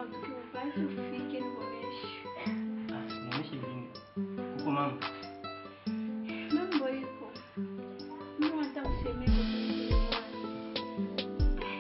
sawa, tukipata ufike nikuoneshe. Nionyeshe nini? Huko mama. Mambo iko. Mimi hata useme kwa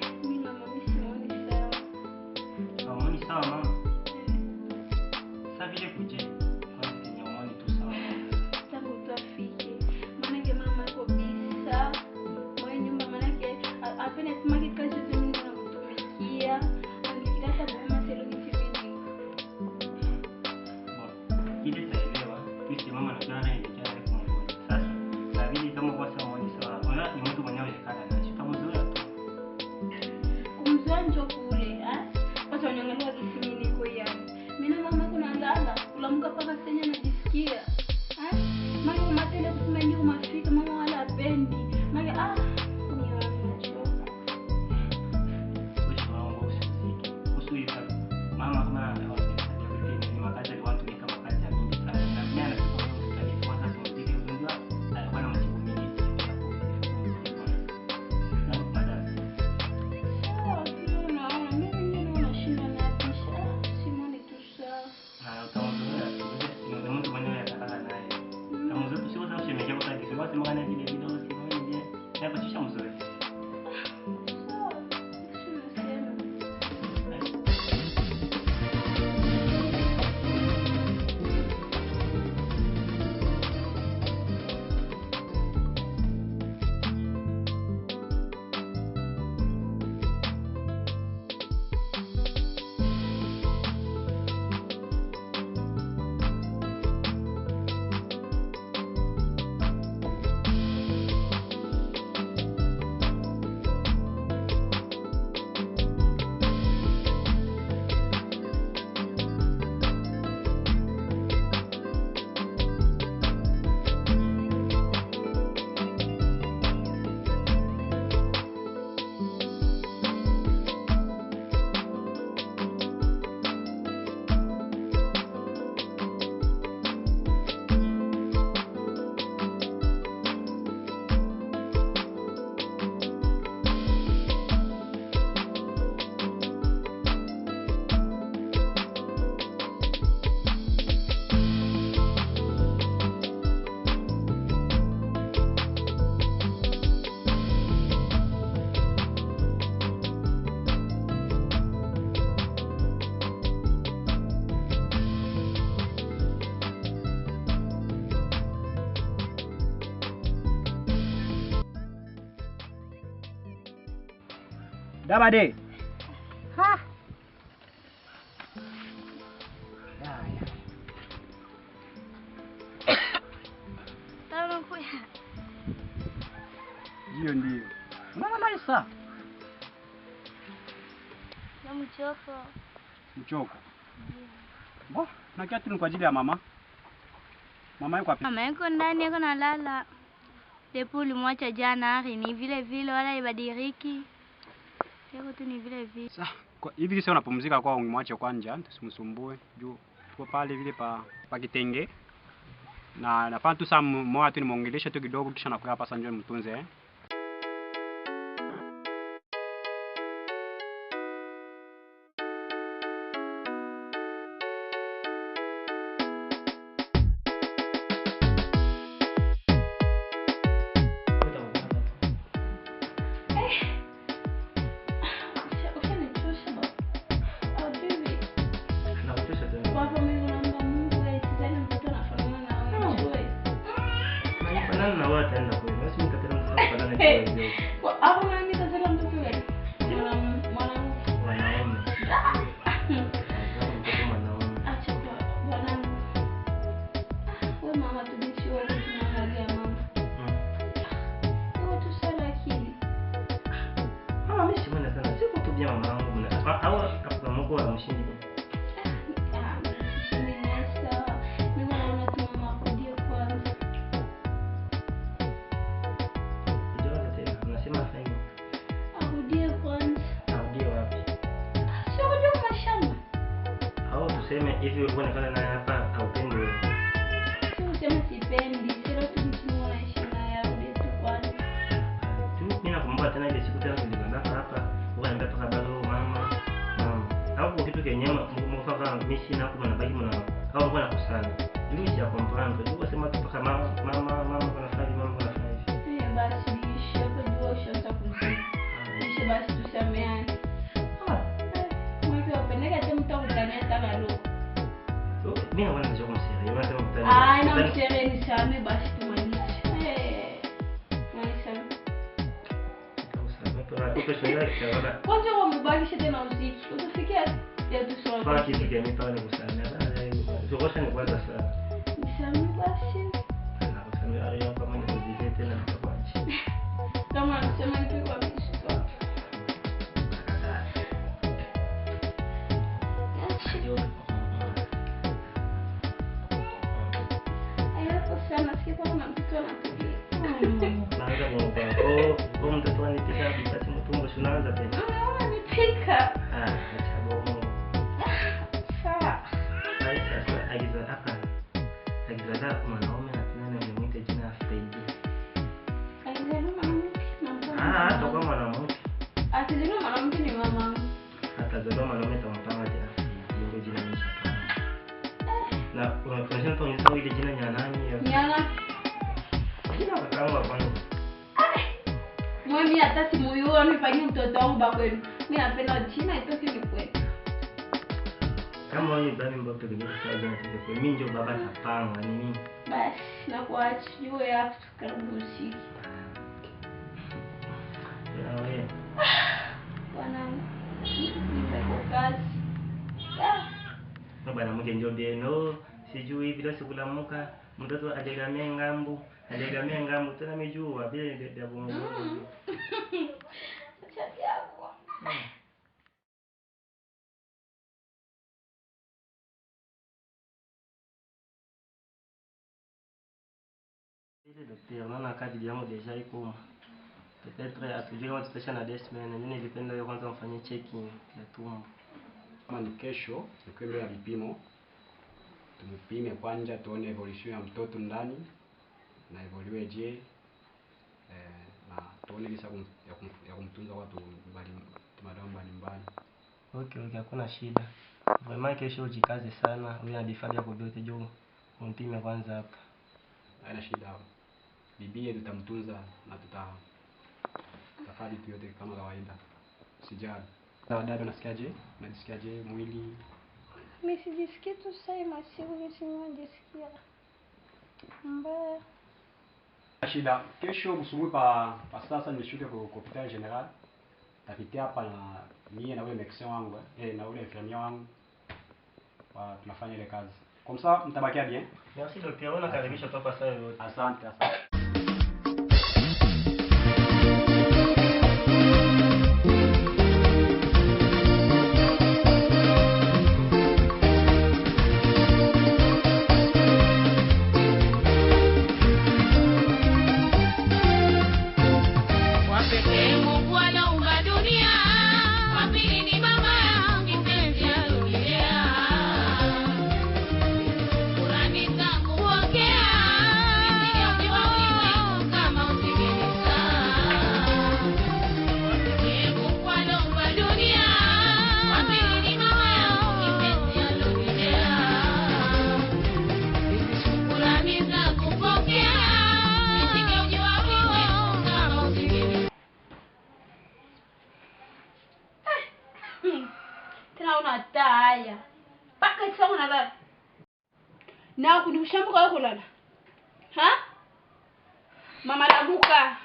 sababu mimi na mama sioni sawa. Hamuoni sawa mama? Sasa vile kuje kwa Kenya muone tu sawa. Tangu tuafike. Maana mama yuko bisa. Mwenye nyumba maana yake apende simaki kazi tu mimi na mtumikia. Anifikiria hata mama selo kitimini. Ile taelewa, kisi mama anajua anaelekea hapo mgonjwa. Sasa vile kama kwa sawa muone sawa. Wala ni mtu mwenyewe yakala na shika mzoea tu. Kumzoa njoo kule, Watu wanyongelea kisimi niko yani. Mimi na mama kuna lala, kulamka paka senya najisikia. Mama matenda kusema ndio mafika mama wala apendi. Mama ni wanachoka. Wewe wangu usiziki. Kusui kama mama kama hospitali ni makazi watu ni kama kazi ya mingi sana. Na mimi anachukua hospitali kwanza tumzidi ugonjwa, bwana mtibu mingi. Na madam. Dabade. Ha. Sawa kuya. Ndio. Unaona maisha? Ya mchoko. Mchoko. Bo, na kiatu ni kwa ajili ya mama. Mama yuko wapi? Mama yuko ndani yuko nalala. Depuli mwacha jana ni vile vile wala ibadiriki. Yako tu ni vile vile. Sasa hivi sasa unapumzika kwa umwache kwa nje, tusimsumbue juu tuko pale vile pa kitenge. Na napata tu saa mmoja tu nimuongelesha tu kidogo kisha nakuja hapa sasa njoo mtunze. Na watu enda kwa hiyo, basi nikapenda mtoto kwa ndani kwa hiyo. Hapo nani tazama mtoto wewe? Mwanaume. Acha bwana. Wewe mama tudishiwe tunaangalia mama. Wewe tu sana akili. Mama mimi simuona sana. Siko tu bia mama wangu na au kapa mko wa mshindi. Tuseme hivi ulikuwa unafanya naye hapa haupendi wewe. Sema sipendi, sio tu mtu anaishi naye au tu kwani. Tu mimi nakumbuka tena ile siku tena tulikwenda hapa, ukaenda toka bado mama. Au hapo kitu kenye mfaka mimi sina kwa nabaki mna au kwa nakusana. Mimi si comprendre. Ndio sema tu paka mama kuna fanya mama kuna fanya. Basi ishi hapo jua ushaanza kuzidi. Ishi basi tusameane. Mimi wapendeka tu mtakutania sana leo. Mimi naona ndio kama siri. Mimi nasema mtani. Na mshere ni same basi tumalize. Kwanza wamebadilisha tena muziki. Utafikia ya tusome. Kwa kitu gani pale kusana. Zogosha ni kwanza sana. Nisame basi. Na kusana leo kama ni kuzidi tena nitakuacha. Kama anasema ni kwa mishika. Hapo sana sikia kama mtoto anatulia. Naanza kwa mtoto anitesa basi mtumbo tunaanza tena. Pika. Acha bomo. Sawa. Sasa agiza hapa. Agiza mwanaume na tena nimemuita jina Fred. Agiza mwanamke na mtoto. Hata kwa mwanamke. Atizima mwanamke ni mama. Atazaliwa mwanaume tampanga jina Fred. Ndio jina nisha. Na unafanya tu nisao ile jina ya nani ya? Nyana. Kila kakaangu hapana. Mimi hata simuyu nifanyie mtoto wangu bakwenu. Mimi napenda jina itoke ni kwetu. Kama wewe ndani mbote kwenye sawa jana kwa mimi ndio baba tapanga nini? Basi na kuacha juu hapo karibu usiku. Wewe. Bwana nipe kazi. Na bwana mke ndio beno sijui bila sikulamuka mtoto ajegamia ngambu tena mijua bila ya bongo. Chati yako. Ile daktari unaona kadi yangu deja iko peut-être atujue kama tutasha na desmen na mimi nilipenda hiyo kwanza mfanyie checking ya tumbo. Kama ni kesho tukwenda ya vipimo. Tumpime kwanza tuone evolution ya mtoto ndani na evolue je na tuone kisa ya kumtunza watu mbalimbali. Okay, hakuna shida. Vraiment kesho ujikaze sana. Wewe unadifali yako yote juu. Umpime kwanza hapa. Haina shida hapo. Bibie tutamtunza na tutafanya vitu yote kama kawaida. Usijali. Sawa dada, unasikiaje? Unajisikiaje mwili? Mimi sijisikii tu sasa masiku nisijisikia. Mbaya. Shida. Kesho msubuhi pa sasa nimeshuka kwa hospitali general. Tapitia hapa na mimi na ule medecin wangu na ule infirmier wangu. Tunafanya ile kazi. Kwa msa mtabakia bien? Merci docteur, on a karibisha toka sasa hivi. Asante. Tena unataya. Paka sasa unalala. Na kunushambuka wewe kulala. Mama labuka.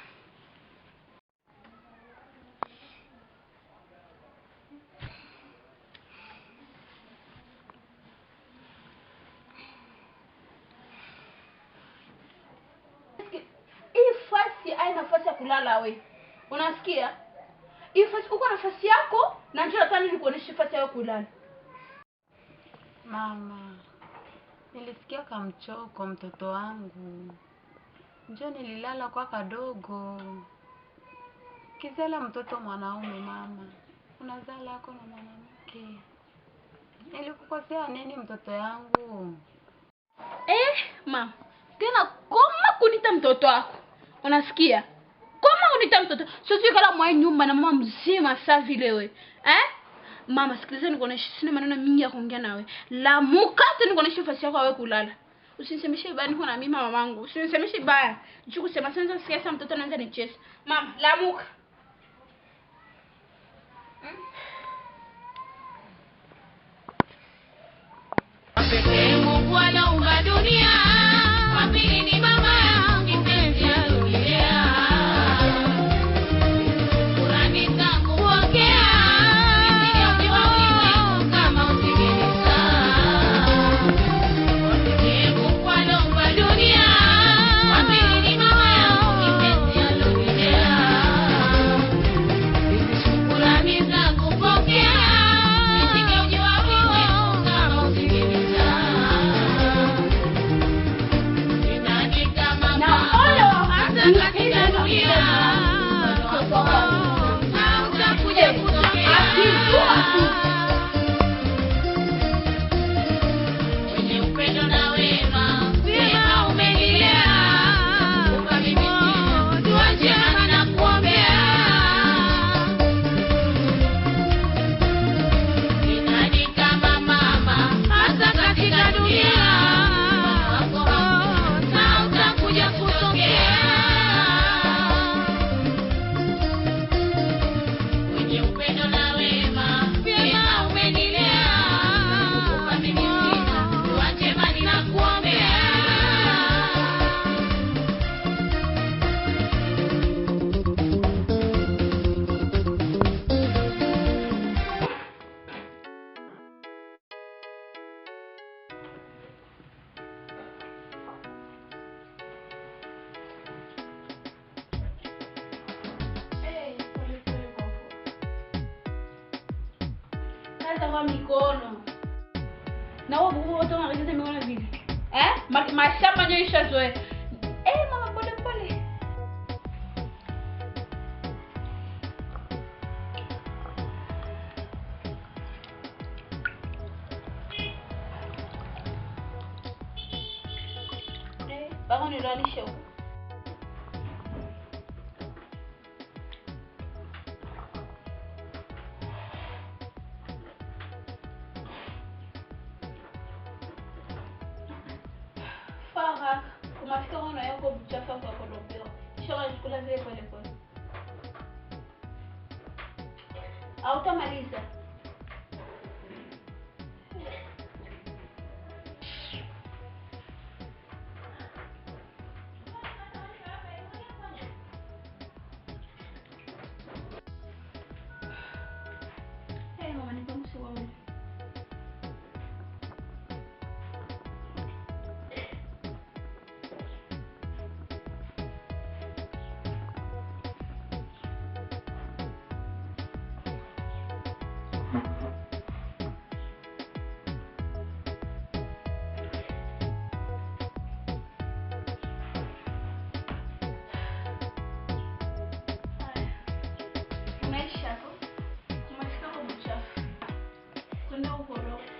Hii haina nafasi ya kulala we. Unasikia? Hii fasi uko nafasi yako na njoo tani nikuoneshe fasi yako kulala. Mama, nilisikia kamchoko mtoto wangu. Njoo nililala kwa kadogo. Kizala mtoto mwanaume mama. Unazala yako na mwanamke. Nilikukosea nini mtoto yangu? Mama. Tena koma kunita mtoto wako. Unasikia? Koma kunita mtoto. Sio kala mwa nyumba na mama mzima saa vile we. Mama, sikiliza nikuoneshe, sina maneno mingi ya kuongea nawe. Lamuka tena nikuoneshe nafasi yako wewe kulala. Usinisemeshe ibaya niko na mimi mamangu. Usinisemeshe ibaya. Juu kusema sasa siasa mtoto anaanza nicheza. Mama, lamuka. Mungu anaumba dunia, wa pili ni mama yangu kipenzi alilea. Kurani zangu pokea, nisijaukiwa ulimwengu kama usingenisa. Mungu anaumba dunia, wa pili ni mama yangu kipenzi alilea. Kurani zangu pokea, nisijaukiwa ulimwengu kama usingenisa. Kwa mikono. Na wewe wote unaweza mikono vipi? Mashamba ndio ishazoe. Mama pole pole. Baba nilalisha huko. Faraka, umafika wana yako mchafu kwa kolobeo. Shaka chukula vile pole pole. Hautamaliza. Mama nikamsha wewe. Maisha yako. Umefika kwa mchafu. Kwenda ukorofi.